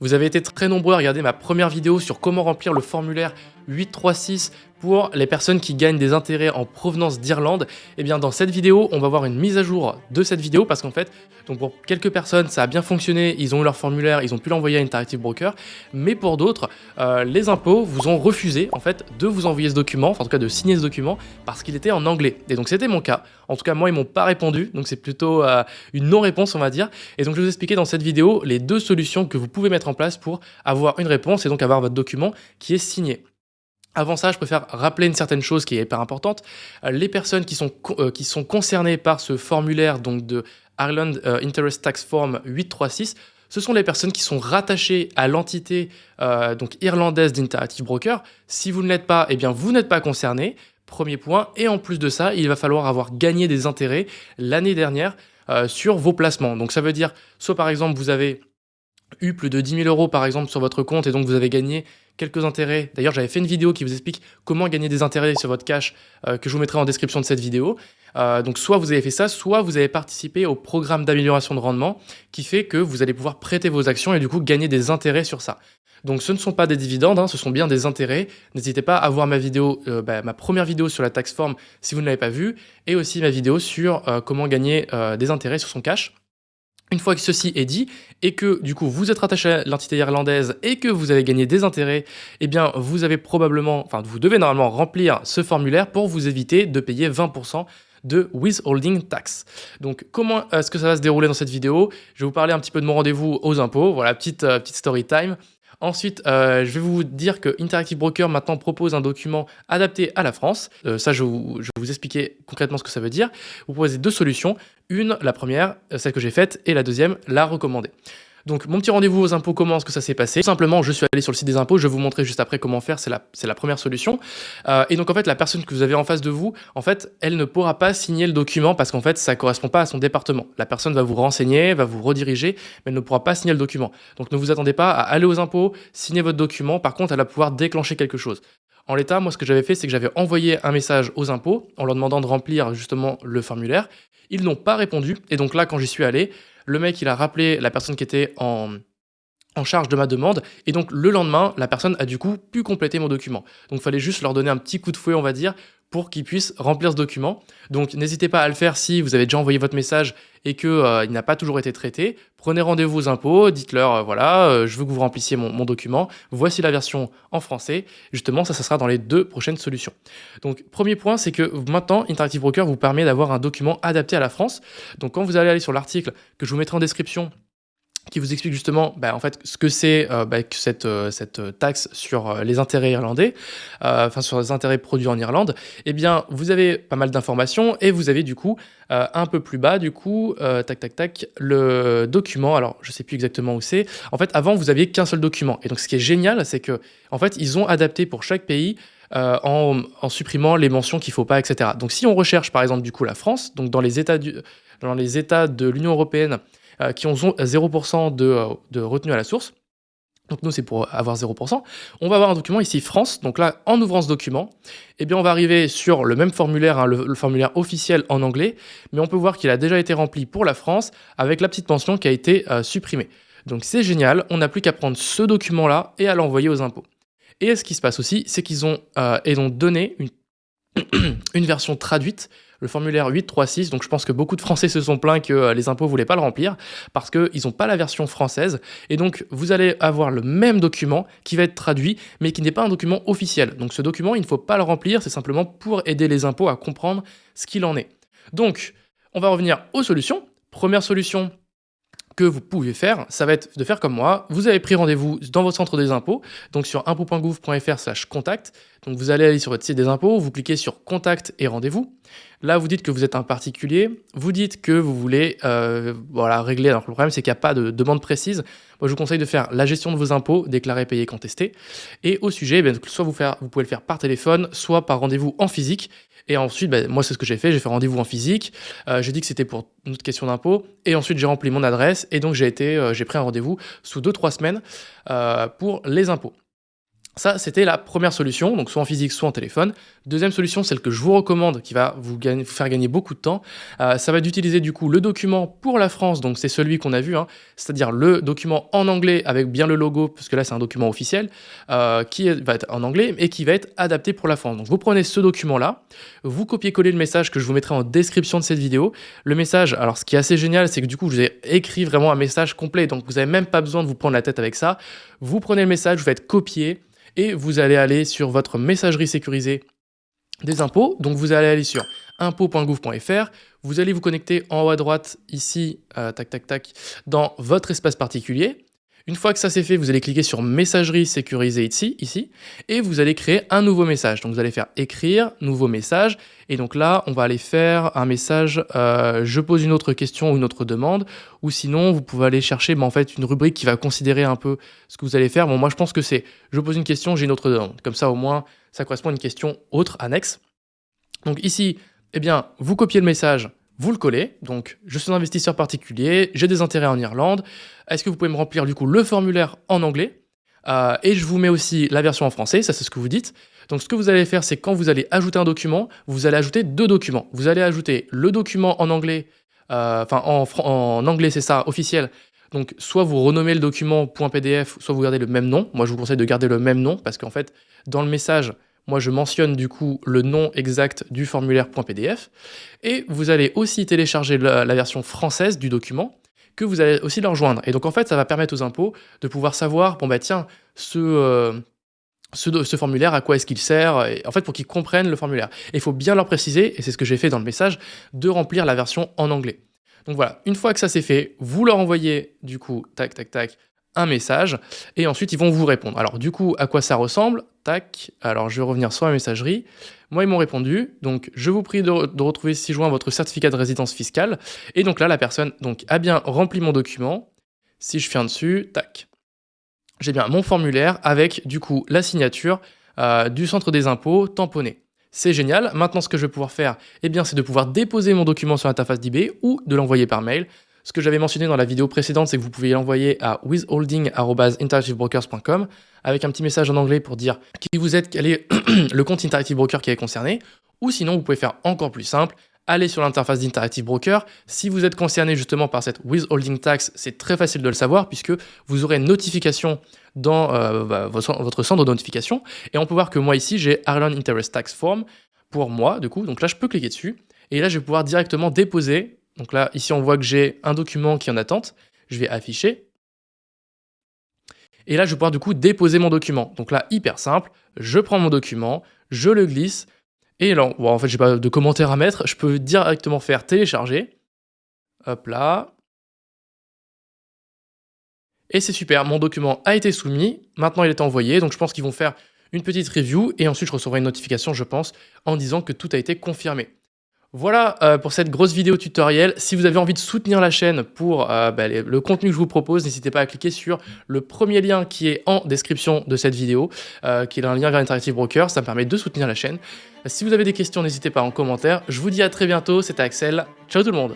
Vous avez été très nombreux à regarder ma première vidéo sur comment remplir le formulaire 836 pour les personnes qui gagnent des intérêts en provenance d'Irlande. Et bien dans cette vidéo, on va voir une mise à jour de cette vidéo parce qu'en fait, donc pour quelques personnes, ça a bien fonctionné, ils ont eu leur formulaire, ils ont pu l'envoyer à Interactive Broker, mais pour d'autres, les impôts vous ont refusé en fait de vous envoyer ce document, enfin, en tout cas de signer ce document, parce qu'il était en anglais. Et donc c'était mon cas. En tout cas, moi, ils m'ont pas répondu, donc c'est plutôt une non-réponse, on va dire. Et donc je vais vous expliquer dans cette vidéo les deux solutions que vous pouvez mettre en place pour avoir une réponse et donc avoir votre document qui est signé. Avant ça, je préfère rappeler une certaine chose qui est hyper importante. Les personnes qui sont concernées par ce formulaire donc de Ireland Interest Tax Form 836, ce sont les personnes qui sont rattachées à l'entité donc irlandaise d'Interactive Broker. Si vous ne l'êtes pas, eh bien vous n'êtes pas concerné. Premier point. Et en plus de ça, il va falloir avoir gagné des intérêts l'année dernière sur vos placements. Donc ça veut dire, soit par exemple, vous avez eu plus de 10 000 euros par exemple sur votre compte et donc vous avez gagné quelques intérêts. D'ailleurs, j'avais fait une vidéo qui vous explique comment gagner des intérêts sur votre cash que je vous mettrai en description de cette vidéo. Donc soit vous avez fait ça, soit vous avez participé au programme d'amélioration de rendement qui fait que vous allez pouvoir prêter vos actions et du coup gagner des intérêts sur ça. Donc ce ne sont pas des dividendes, hein, ce sont bien des intérêts. N'hésitez pas à voir ma vidéo, ma première vidéo sur la tax form si vous ne l'avez pas vue, et aussi ma vidéo sur comment gagner des intérêts sur son cash. Une fois que ceci est dit, et que du coup vous êtes rattaché à l'entité irlandaise et que vous avez gagné des intérêts, eh bien vous devez normalement remplir ce formulaire pour vous éviter de payer 20% de withholding tax. Donc comment est-ce que ça va se dérouler dans cette vidéo? Je vais vous parler un petit peu de mon rendez-vous aux impôts, voilà, petite story time. Ensuite, je vais vous dire que Interactive Broker maintenant propose un document adapté à la France. Ça, je vais vous expliquer concrètement ce que ça veut dire. Vous proposez deux solutions. La première, celle que j'ai faite, et la deuxième, la recommandée. Donc mon petit rendez-vous aux impôts, comment est-ce que ça s'est passé? Tout simplement, je suis allé sur le site des impôts, je vais vous montrer juste après comment faire, c'est la première solution. Et donc en fait, la personne que vous avez en face de vous, en fait, elle ne pourra pas signer le document parce qu'en fait, ça ne correspond pas à son département. La personne va vous renseigner, va vous rediriger, mais elle ne pourra pas signer le document. Donc ne vous attendez pas à aller aux impôts, signer votre document, par contre, elle va pouvoir déclencher quelque chose. En l'état, moi, ce que j'avais fait, c'est que j'avais envoyé un message aux impôts en leur demandant de remplir justement le formulaire. Ils n'ont pas répondu, et donc là, quand j'y suis allé, le mec, il a rappelé la personne qui était en charge de ma demande, et donc le lendemain, la personne a du coup pu compléter mon document. Donc il fallait juste leur donner un petit coup de fouet, on va dire, pour qu'ils puissent remplir ce document. Donc n'hésitez pas à le faire si vous avez déjà envoyé votre message et que il n'a pas toujours été traité. Prenez rendez-vous aux impôts, dites-leur je veux que vous remplissiez mon document, voici la version en français. Justement, ça sera dans les deux prochaines solutions. Donc premier point, c'est que maintenant, Interactive Broker vous permet d'avoir un document adapté à la France. Donc quand vous allez aller sur l'article que je vous mettrai en description, qui vous explique justement en fait ce que c'est que cette taxe sur les intérêts irlandais, sur les intérêts produits en Irlande, eh bien vous avez pas mal d'informations et vous avez du coup un peu plus bas du coup le document. Alors je sais plus exactement où c'est. En fait avant vous aviez qu'un seul document et donc ce qui est génial c'est que en fait ils ont adapté pour chaque pays en supprimant les mentions qu'il faut pas, etc. Donc si on recherche par exemple du coup la France, donc dans les États de l'Union européenne qui ont 0% de retenue à la source. Donc nous, c'est pour avoir 0%. On va avoir un document ici, France. Donc là, en ouvrant ce document, eh bien, on va arriver sur le même formulaire, hein, le formulaire officiel en anglais, mais on peut voir qu'il a déjà été rempli pour la France avec la petite mention qui a été supprimée. Donc c'est génial, on n'a plus qu'à prendre ce document-là et à l'envoyer aux impôts. Et ce qui se passe aussi, c'est qu'ils ont donné une version traduite, le formulaire 836, donc je pense que beaucoup de Français se sont plaints que les impôts ne voulaient pas le remplir, parce qu'ils n'ont pas la version française, et donc vous allez avoir le même document qui va être traduit, mais qui n'est pas un document officiel. Donc ce document, il ne faut pas le remplir, c'est simplement pour aider les impôts à comprendre ce qu'il en est. Donc, on va revenir aux solutions. Première solution que vous pouvez faire, ça va être de faire comme moi. Vous avez pris rendez-vous dans votre centre des impôts, donc sur impôts.gouv.fr/contact. Donc vous allez aller sur votre site des impôts, vous cliquez sur contact et rendez-vous. Là, vous dites que vous êtes un particulier, vous dites que vous voulez régler. Alors le problème, c'est qu'il n'y a pas de demande précise. Moi, je vous conseille de faire la gestion de vos impôts, déclarer, payer, contester. Et au sujet, soit vous pouvez le faire par téléphone, soit par rendez-vous en physique. Et ensuite, moi, c'est ce que j'ai fait. J'ai fait rendez-vous en physique. J'ai dit que c'était pour une autre question d'impôt. Et ensuite, j'ai rempli mon adresse. Et donc, j'ai pris un rendez-vous sous 2-3 semaines pour les impôts. Ça, c'était la première solution, donc soit en physique, soit en téléphone. Deuxième solution, celle que je vous recommande, qui va vous faire gagner beaucoup de temps, ça va être d'utiliser du coup le document pour la France, donc c'est celui qu'on a vu, hein, c'est-à-dire le document en anglais avec bien le logo, parce que là c'est un document officiel, va être en anglais et qui va être adapté pour la France. Donc vous prenez ce document-là, vous copiez-collez le message que je vous mettrai en description de cette vidéo. Le message, alors ce qui est assez génial, c'est que du coup je vous ai écrit vraiment un message complet, donc vous n'avez même pas besoin de vous prendre la tête avec ça. Vous prenez le message, vous faites copier, et vous allez aller sur votre messagerie sécurisée des impôts. Donc vous allez aller sur impôts.gouv.fr, vous allez vous connecter en haut à droite ici, tac tac tac, dans votre espace particulier. Une fois que ça c'est fait, vous allez cliquer sur messagerie sécurisée ici, et vous allez créer un nouveau message. Donc vous allez faire écrire, nouveau message, et donc là on va aller faire un message, je pose une autre question ou une autre demande, ou sinon vous pouvez aller chercher en fait une rubrique qui va considérer un peu ce que vous allez faire. Bon, moi je pense que c'est je pose une question, j'ai une autre demande. Comme ça au moins ça correspond à une question autre, annexe. Donc ici, eh bien, vous copiez le message, vous le collez. Donc, je suis un investisseur particulier, j'ai des intérêts en Irlande. Est-ce que vous pouvez me remplir du coup le formulaire en anglais? Et je vous mets aussi la version en français, ça c'est ce que vous dites. Donc, ce que vous allez faire, c'est quand vous allez ajouter un document, vous allez ajouter deux documents. Vous allez ajouter le document en anglais, en anglais, c'est ça, officiel. Donc, soit vous renommez le document .pdf, soit vous gardez le même nom. Moi, je vous conseille de garder le même nom parce qu'en fait, dans le message, moi, je mentionne du coup le nom exact du formulaire .pdf. Et vous allez aussi télécharger la version française du document que vous allez aussi leur joindre. Et donc, en fait, ça va permettre aux impôts de pouvoir savoir, bon, bah tiens, ce formulaire, à quoi est-ce qu'il sert, et en fait, pour qu'ils comprennent le formulaire. Et il faut bien leur préciser, et c'est ce que j'ai fait dans le message, de remplir la version en anglais. Donc voilà, une fois que ça c'est fait, vous leur envoyez du coup, tac, tac, tac, un message, et ensuite ils vont vous répondre. Alors du coup, à quoi ça ressemble? Tac, alors je vais revenir sur la messagerie. Moi, ils m'ont répondu, donc je vous prie de retrouver ci-joint votre certificat de résidence fiscale. Et donc là, la personne donc, a bien rempli mon document. Si je viens dessus, tac, j'ai bien mon formulaire avec du coup la signature du centre des impôts tamponnée. C'est génial. Maintenant, ce que je vais pouvoir faire, eh bien, c'est de pouvoir déposer mon document sur l'interface d'eBay ou de l'envoyer par mail. Ce que j'avais mentionné dans la vidéo précédente, c'est que vous pouvez l'envoyer à withholding@interactivebrokers.com avec un petit message en anglais pour dire qui vous êtes, quel est le compte Interactive Broker qui est concerné. Ou sinon, vous pouvez faire encore plus simple, aller sur l'interface d'Interactive Broker. Si vous êtes concerné justement par cette withholding tax, c'est très facile de le savoir puisque vous aurez une notification dans votre centre de notification. Et on peut voir que moi ici, j'ai Ireland Interest Tax Form pour moi, du coup. Donc là, je peux cliquer dessus. Et là, je vais pouvoir directement déposer. Donc là, ici, on voit que j'ai un document qui est en attente. Je vais afficher. Et là, je vais pouvoir du coup déposer mon document. Donc là, hyper simple. Je prends mon document, je le glisse. Et là, bon, en fait, j'ai pas de commentaires à mettre. Je peux directement faire télécharger. Hop là. Et c'est super, mon document a été soumis, maintenant il est envoyé, donc je pense qu'ils vont faire une petite review, et ensuite je recevrai une notification, je pense, en disant que tout a été confirmé. Voilà pour cette grosse vidéo tutoriel. Si vous avez envie de soutenir la chaîne pour le contenu que je vous propose, n'hésitez pas à cliquer sur le premier lien qui est en description de cette vidéo, qui est un lien vers Interactive Broker, ça me permet de soutenir la chaîne. Si vous avez des questions, n'hésitez pas en commentaire. Je vous dis à très bientôt, c'était Axel, ciao tout le monde.